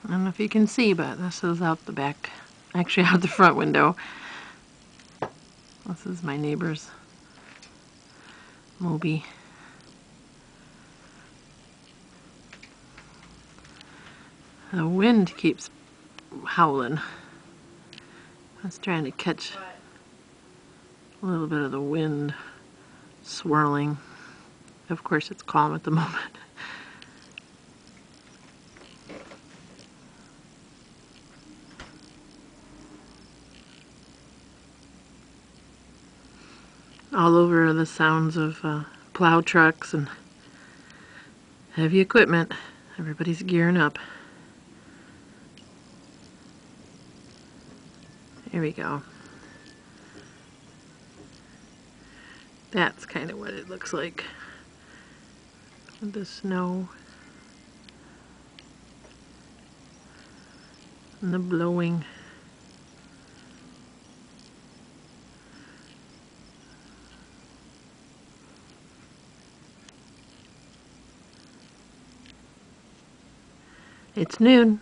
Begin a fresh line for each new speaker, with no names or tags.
I don't know if you can see, but this is out the back, actually out the front window. This is my neighbor's Moby. The wind keeps howling. I was trying to catch a little bit of the wind swirling. Of course, it's calm at the moment. All over are the sounds of plow trucks and heavy equipment. Everybody's gearing up. Here we go. That's kind of what it looks like with the snow and the blowing. It's noon.